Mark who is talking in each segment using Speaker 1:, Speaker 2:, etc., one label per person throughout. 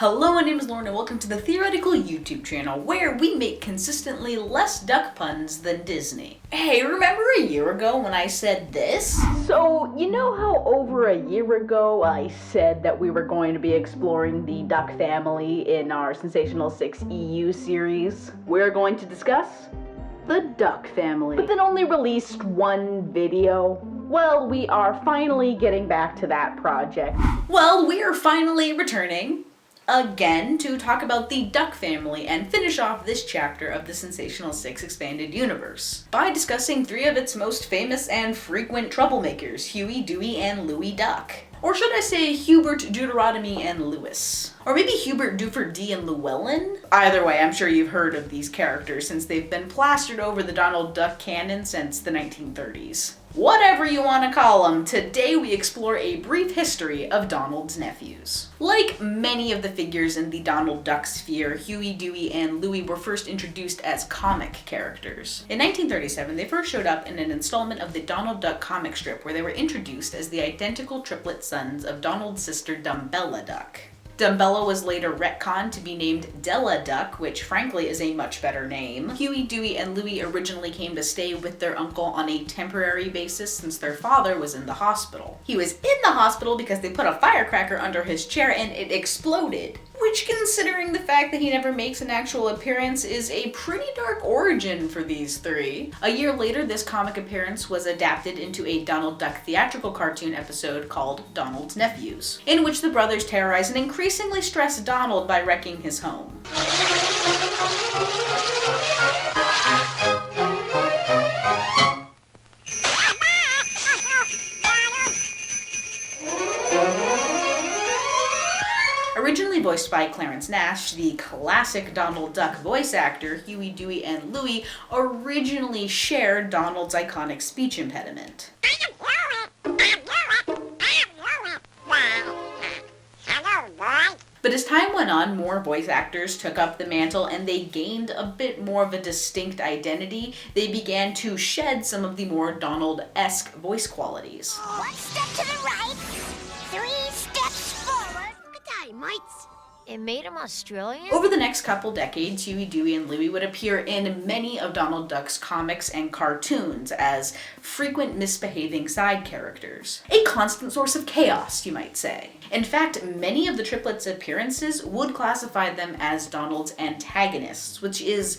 Speaker 1: Hello, my name is Lauren and welcome to the Theoretical YouTube channel where we make consistently less duck puns than Disney. Hey, remember a year ago when I said this?
Speaker 2: So, you know how over a year ago I said that we were going to be exploring the duck family in our Sensational 6 EU series? We're going to discuss the duck family, but then only released one video. Well, we are finally getting back to that project.
Speaker 1: Well, we are finally returning again to talk about the duck family and finish off this chapter of the Sensational 6 expanded universe by discussing three of its most famous and frequent troublemakers, Huey, Dewey, and Louie Duck. Or should I say Hubert, Deuteronomy, and Lewis? Or maybe Hubert, Dufert, D, and Llewellyn? Either way, I'm sure you've heard of these characters since they've been plastered over the Donald Duck canon since the 1930s. Whatever you want to call them, today we explore a brief history of Donald's nephews. Like many of the figures in the Donald Duck sphere, Huey, Dewey, and Louie were first introduced as comic characters. In 1937, they first showed up in an installment of the Donald Duck comic strip where they were introduced as the identical triplet sons of Donald's sister Dumbella Duck. Dumbella was later retconned to be named Della Duck, which frankly is a much better name. Huey, Dewey, and Louie originally came to stay with their uncle on a temporary basis since their father was in the hospital. He was in the hospital because they put a firecracker under his chair and it exploded. Which, considering the fact that he never makes an actual appearance, is a pretty dark origin for these three. A year later, this comic appearance was adapted into a Donald Duck theatrical cartoon episode called Donald's Nephews, in which the brothers terrorize and increasingly stress Donald by wrecking his home. Originally voiced by Clarence Nash, the classic Donald Duck voice actor, Huey, Dewey, and Louie originally shared Donald's iconic speech impediment. But as time went on, more voice actors took up the mantle and they gained a bit more of a distinct identity. They began to shed some of the more Donald-esque voice qualities.
Speaker 3: One step to the right, 3 steps forward. Mates. It made him Australian?
Speaker 1: Over the next couple decades, Huey, Dewey, and Louie would appear in many of Donald Duck's comics and cartoons as frequent misbehaving side characters. A constant source of chaos, you might say. In fact, many of the triplets' appearances would classify them as Donald's antagonists, which is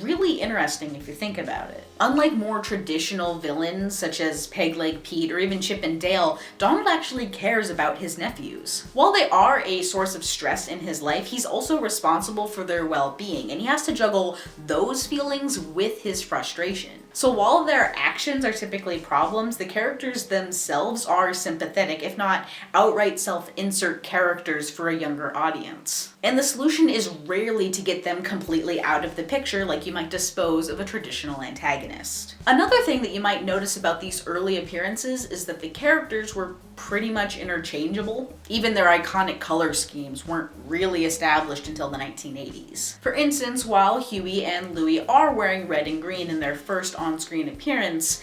Speaker 1: really interesting if you think about it. Unlike more traditional villains such as Peg Leg Pete or even Chip and Dale, Donald actually cares about his nephews. While they are a source of stress in his life, he's also responsible for their well-being, and he has to juggle those feelings with his frustration. So while their actions are typically problems, the characters themselves are sympathetic, if not outright self-insert characters for a younger audience. And the solution is rarely to get them completely out of the picture like you might dispose of a traditional antagonist. Another thing that you might notice about these early appearances is that the characters were pretty much interchangeable. Even their iconic color schemes weren't really established until the 1980s. For instance, while Huey and Louie are wearing red and green in their first on-screen appearance,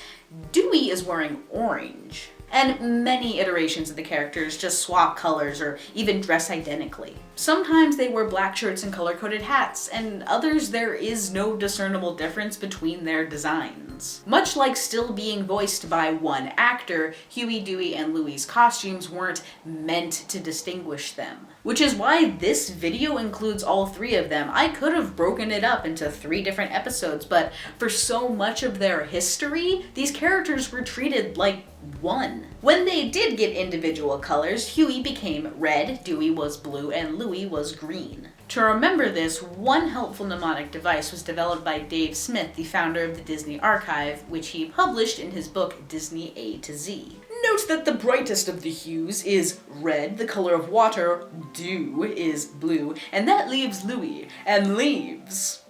Speaker 1: Dewey is wearing orange. And many iterations of the characters just swap colors or even dress identically. Sometimes they wear black shirts and color-coded hats, and others there is no discernible difference between their designs. Much like still being voiced by one actor, Huey, Dewey, and Louie's costumes weren't meant to distinguish them. Which is why this video includes all three of them. I could have broken it up into 3 different episodes, but for so much of their history, these characters were treated like one. When they did get individual colors, Huey became red, Dewey was blue, and Louie was green. To remember this, one helpful mnemonic device was developed by Dave Smith, the founder of the Disney Archive, which he published in his book Disney A to Z. Note that the brightest of the hues is red, the color of water, dew is blue, and that leaves Louie, and leaves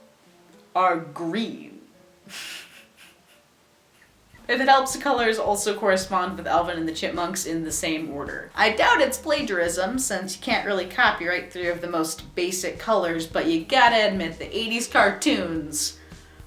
Speaker 1: are green. If it helps, the colors also correspond with Alvin and the Chipmunks in the same order. I doubt it's plagiarism, since you can't really copyright 3 of the most basic colors, but you gotta admit the 80s cartoons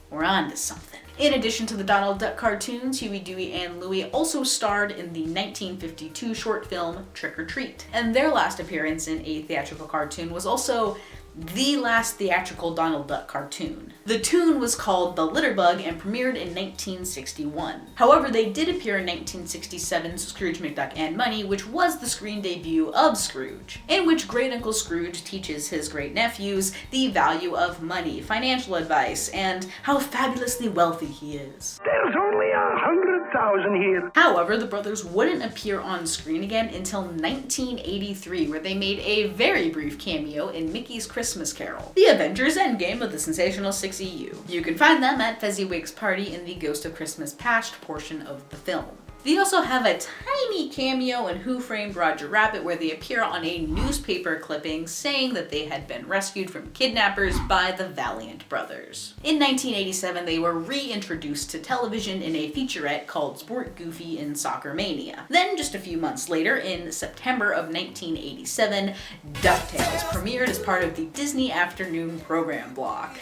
Speaker 1: were onto something. In addition to the Donald Duck cartoons, Huey, Dewey, and Louie also starred in the 1952 short film Trick or Treat. And their last appearance in a theatrical cartoon was also the last theatrical Donald Duck cartoon. The tune was called The Litterbug and premiered in 1961. However, they did appear in 1967's Scrooge McDuck and Money, which was the screen debut of Scrooge, in which Great Uncle Scrooge teaches his great nephews the value of money, financial advice, and how fabulously wealthy he is.
Speaker 4: There's only 100,000 here.
Speaker 1: However, the brothers wouldn't appear on screen again until 1983, where they made a very brief cameo in Mickey's Christmas Carol, the Avengers Endgame of the Sensational 6 EU. You can find them at Fezziwig's party in the Ghost of Christmas Past portion of the film. They also have a tiny cameo in Who Framed Roger Rabbit, where they appear on a newspaper clipping saying that they had been rescued from kidnappers by the Valiant Brothers. In 1987, they were reintroduced to television in a featurette called Sport Goofy in Soccer Mania. Then, just a few months later, in September of 1987, DuckTales premiered as part of the Disney Afternoon program block.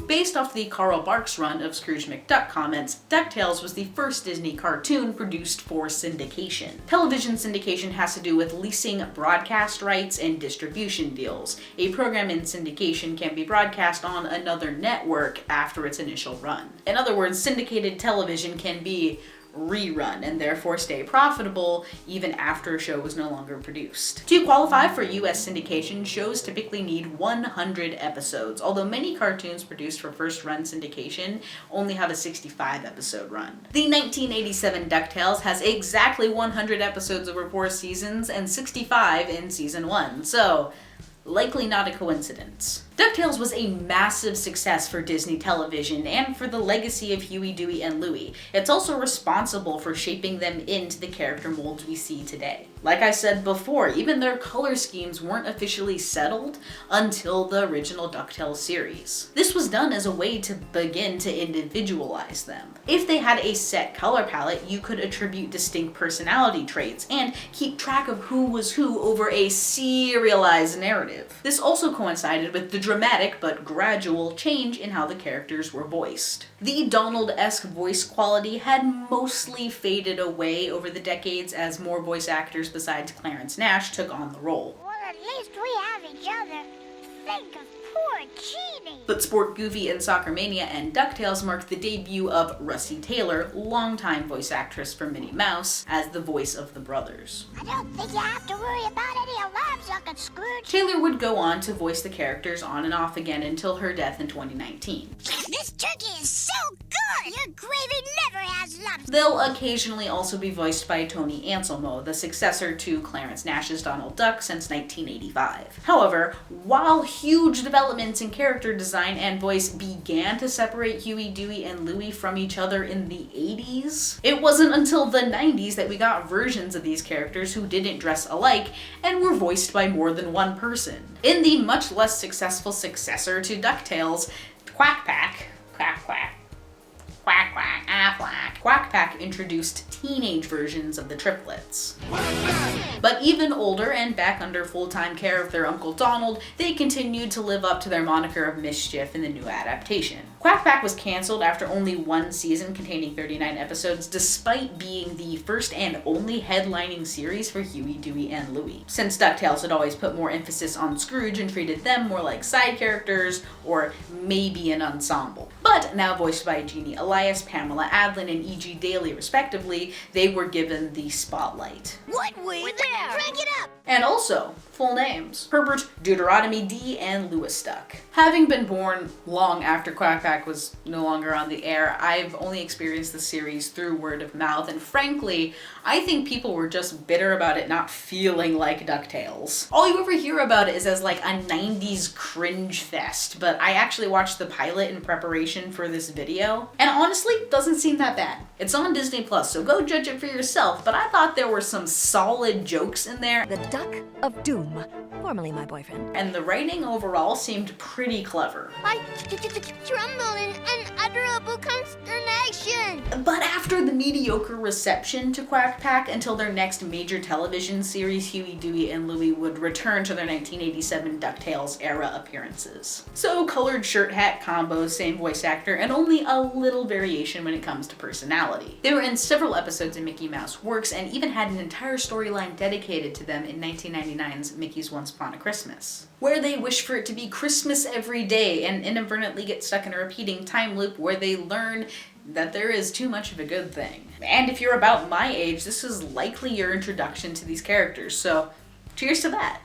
Speaker 1: Based off the Carl Barks run of Scrooge McDuck comics, DuckTales was the first Disney cartoon produced for syndication. Television syndication has to do with leasing broadcast rights and distribution deals. A program in syndication can be broadcast on another network after its initial run. In other words, syndicated television can be rerun and therefore stay profitable even after a show was no longer produced. To qualify for US syndication, shows typically need 100 episodes, although many cartoons produced for first run syndication only have a 65 episode run. The 1987 DuckTales has exactly 100 episodes over 4 seasons and 65 in season 1, so likely not a coincidence. DuckTales was a massive success for Disney Television and for the legacy of Huey, Dewey, and Louie. It's also responsible for shaping them into the character molds we see today. Like I said before, even their color schemes weren't officially settled until the original DuckTales series. This was done as a way to begin to individualize them. If they had a set color palette, you could attribute distinct personality traits and keep track of who was who over a serialized narrative. This also coincided with the dramatic but gradual change in how the characters were voiced. The Donald-esque voice quality had mostly faded away over the decades as more voice actors besides Clarence Nash took on the role.
Speaker 3: Well, at least we have each other. Think of poor Genie.
Speaker 1: But Sport Goofy in Soccer Mania and DuckTales marked the debut of Russi Taylor, longtime voice actress for Minnie Mouse, as the voice of the brothers.
Speaker 3: I don't think you have to worry about any alarm socket, Scrooge.
Speaker 1: Taylor would go on to voice the characters on and off again until her death in 2019.
Speaker 3: This turkey is so good! Your gravy never has lumps.
Speaker 1: They'll occasionally also be voiced by Tony Anselmo, the successor to Clarence Nash's Donald Duck since 1985. However, while huge developments in character design and voice began to separate Huey, Dewey, and Louie from each other in the 80s, it wasn't until the 90s that we got versions of these characters who didn't dress alike and were voiced by more than one person. In the much less successful successor to DuckTales, Quack Pack, Quack Pack introduced teenage versions of the triplets. But even older and back under full-time care of their Uncle Donald, they continued to live up to their moniker of mischief in the new adaptation. Quack Pack was canceled after only one season containing 39 episodes, despite being the first and only headlining series for Huey, Dewey, and Louie, since DuckTales had always put more emphasis on Scrooge and treated them more like side characters or maybe an ensemble. But now voiced by Jeannie Elias, Pamela Adlon, and E.G. Daily respectively, they were given the spotlight.
Speaker 3: Would we? We're there. Crank it up.
Speaker 1: And also, full names: Herbert Deuteronomy D. and Louis Duck. Having been born long after Quack Pack was no longer on the air, I've only experienced the series through word of mouth, and frankly, I think people were just bitter about it not feeling like DuckTales. All you ever hear about it is as like a 90s cringe fest, but I actually watched the pilot in preparation for this video, and honestly, it doesn't doesn't seem that bad. It's on Disney Plus, so go judge it for yourself, but I thought there were some solid jokes in there.
Speaker 5: The Duck of Doom, formerly my boyfriend.
Speaker 1: And the writing overall seemed pretty clever.
Speaker 3: I tremble in unutterable consternation.
Speaker 1: But after the mediocre reception to Quack Pack until their next major television series, Huey, Dewey, and Louie would return to their 1987 DuckTales era appearances. So colored shirt hat combos, same voice actor, and only a little variation when it comes to personality. They were in several episodes of Mickey Mouse Works and even had an entire storyline dedicated to them in 1999's Mickey's Once Upon a Christmas, where they wish for it to be Christmas every day and inadvertently get stuck in a repeating time loop where they learn that there is too much of a good thing. And if you're about my age, this is likely your introduction to these characters, so cheers to that.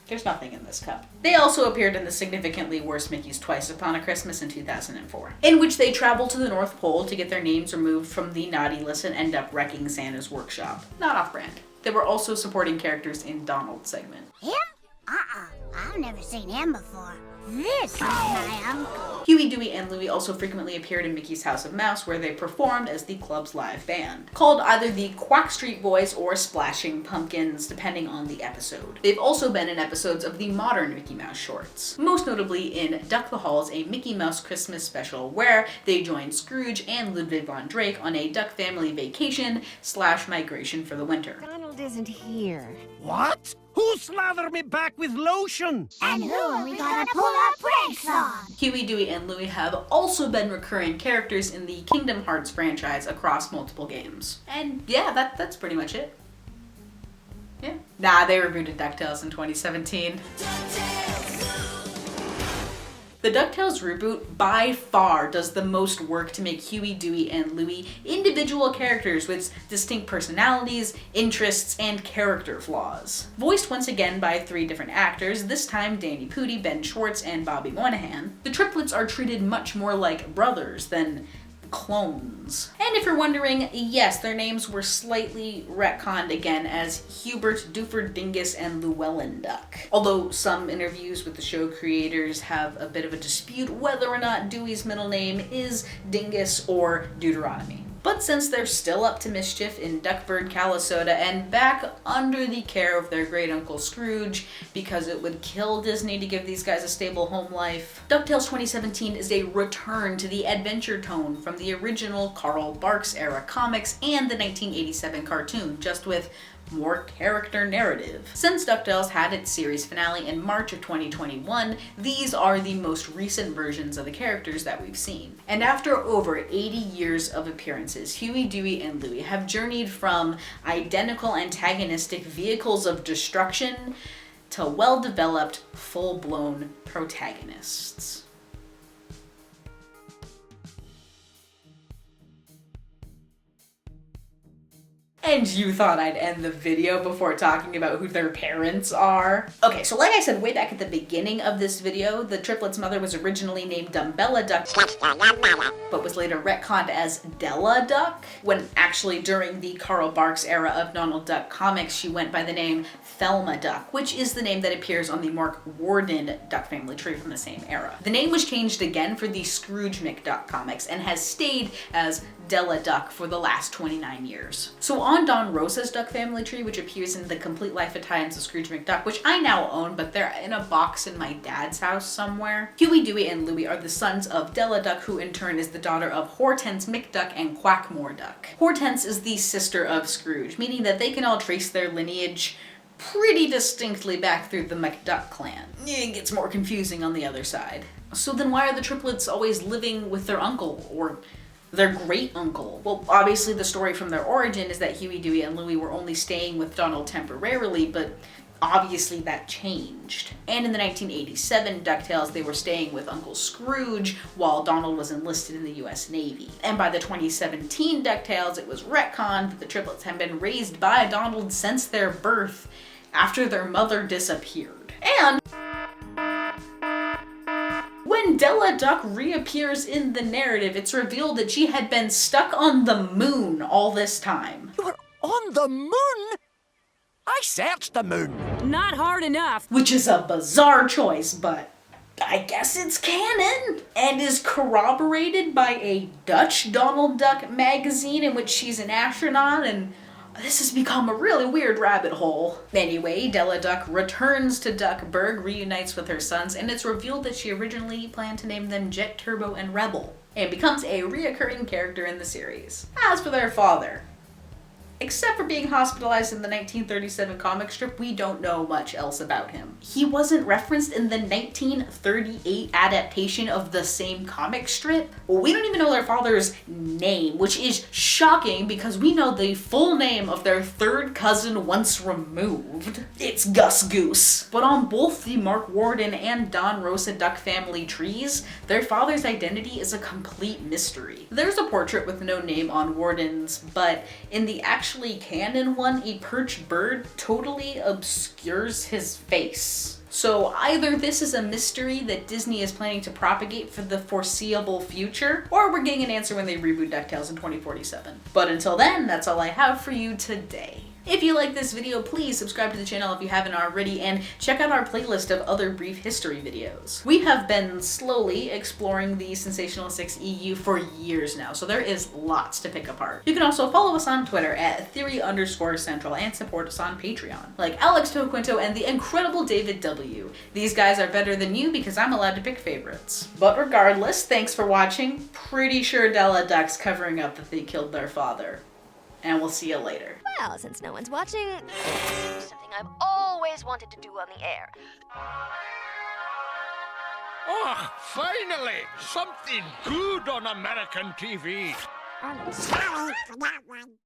Speaker 1: There's nothing in this cup. They also appeared in the significantly worse Mickey's Twice Upon a Christmas in 2004, in which they travel to the North Pole to get their names removed from the naughty list and end up wrecking Santa's workshop. Not off-brand. They were also supporting characters in Donald's segment.
Speaker 3: Him? I've never seen him before. This is my uncle.
Speaker 1: Huey, Dewey, and Louie also frequently appeared in Mickey's House of Mouse, where they performed as the club's live band, called either the Quack Street Boys or Splashing Pumpkins, depending on the episode. They've also been in episodes of the modern Mickey Mouse shorts, most notably in Duck the Halls, a Mickey Mouse Christmas special, where they joined Scrooge and Ludwig von Drake on a Duck family vacation / migration for the winter.
Speaker 5: Donald isn't here.
Speaker 4: What? Who slathered me back with lotion?
Speaker 3: And who are we gonna pull our pranks on?
Speaker 1: Huey, Dewey, and Louie have also been recurring characters in the Kingdom Hearts franchise across multiple games. And yeah, that's pretty much it. Yeah. Nah, they rebooted DuckTales in 2017. The DuckTales reboot by far does the most work to make Huey, Dewey, and Louie individual characters with distinct personalities, interests, and character flaws. Voiced once again by 3 different actors, this time Danny Pudi, Ben Schwartz, and Bobby Moynihan, the triplets are treated much more like brothers than clones. And if you're wondering, yes, their names were slightly retconned again as Hubert, Doofer, Dingus, and Llewellyn Duck. Although some interviews with the show creators have a bit of a dispute whether or not Dewey's middle name is Dingus or Deuteronomy. But since they're still up to mischief in Duckburg, Calisoda, and back under the care of their great uncle Scrooge, because it would kill Disney to give these guys a stable home life, DuckTales 2017 is a return to the adventure tone from the original Carl Barks era comics and the 1987 cartoon, just with more character narrative. Since DuckTales had its series finale in March of 2021, these are the most recent versions of the characters that we've seen. And after over 80 years of appearances, Huey, Dewey, and Louie have journeyed from identical antagonistic vehicles of destruction to well-developed, full-blown protagonists. And you thought I'd end the video before talking about who their parents are? Okay, so like I said way back at the beginning of this video, the triplets' mother was originally named Dumbella Duck, but was later retconned as Della Duck, when actually during the Carl Barks era of Donald Duck comics, she went by the name Thelma Duck, which is the name that appears on the Mark Warden Duck family tree from the same era. The name was changed again for the Scrooge McDuck comics and has stayed as Della Duck for the last 29 years. So on Don Rosa's Duck family tree, which appears in the Complete Life of Times of Scrooge McDuck, which I now own, but they're in a box in my dad's house somewhere, Huey, Dewey, and Louie are the sons of Della Duck, who in turn is the daughter of Hortense McDuck and Quackmore Duck. Hortense is the sister of Scrooge, meaning that they can all trace their lineage pretty distinctly back through the McDuck clan. It gets more confusing on the other side. So then why are the triplets always living with their uncle, or their great uncle? Well, obviously the story from their origin is that Huey, Dewey, and Louie were only staying with Donald temporarily, but obviously that changed. And in the 1987 DuckTales, they were staying with Uncle Scrooge while Donald was enlisted in the US Navy. And by the 2017 DuckTales, it was retconned that the triplets had been raised by Donald since their birth after their mother disappeared. And when Della Duck reappears in the narrative, it's revealed that she had been stuck on the moon all this time.
Speaker 6: You were on the moon? I searched the moon.
Speaker 5: Not hard enough.
Speaker 1: Which is a bizarre choice, but I guess it's canon, and is corroborated by a Dutch Donald Duck magazine in which she's an astronaut, and this has become a really weird rabbit hole. Anyway, Della Duck returns to Duckburg, reunites with her sons, and it's revealed that she originally planned to name them Jet, Turbo, and Rebel, and becomes a reoccurring character in the series. As for their father, except for being hospitalized in the 1937 comic strip, we don't know much else about him. He wasn't referenced in the 1938 adaptation of the same comic strip. We don't even know their father's name, which is shocking because we know the full name of their third cousin once removed. It's Gus Goose. But on both the Mark Warden and Don Rosa Duck family trees, their father's identity is a complete mystery. There's a portrait with no name on Warden's, but in the actually canon one, a perched bird totally obscures his face. So either this is a mystery that Disney is planning to propagate for the foreseeable future, or we're getting an answer when they reboot DuckTales in 2047. But until then, that's all I have for you today. If you like this video, please subscribe to the channel if you haven't already, and check out our playlist of other brief history videos. We have been slowly exploring the Sensational 6 EU for years now, so there is lots to pick apart. You can also follow us on Twitter at @theory_central and support us on Patreon, like Alex Toquinto and the incredible David W. These guys are better than you because I'm allowed to pick favorites. But regardless, thanks for watching. Pretty sure Della Duck's covering up that they killed their father. And we'll see you later.
Speaker 5: Well, since no one's watching, something I've always wanted to do on the air.
Speaker 4: Oh, finally! Something good on American TV.
Speaker 3: Sorry for that one.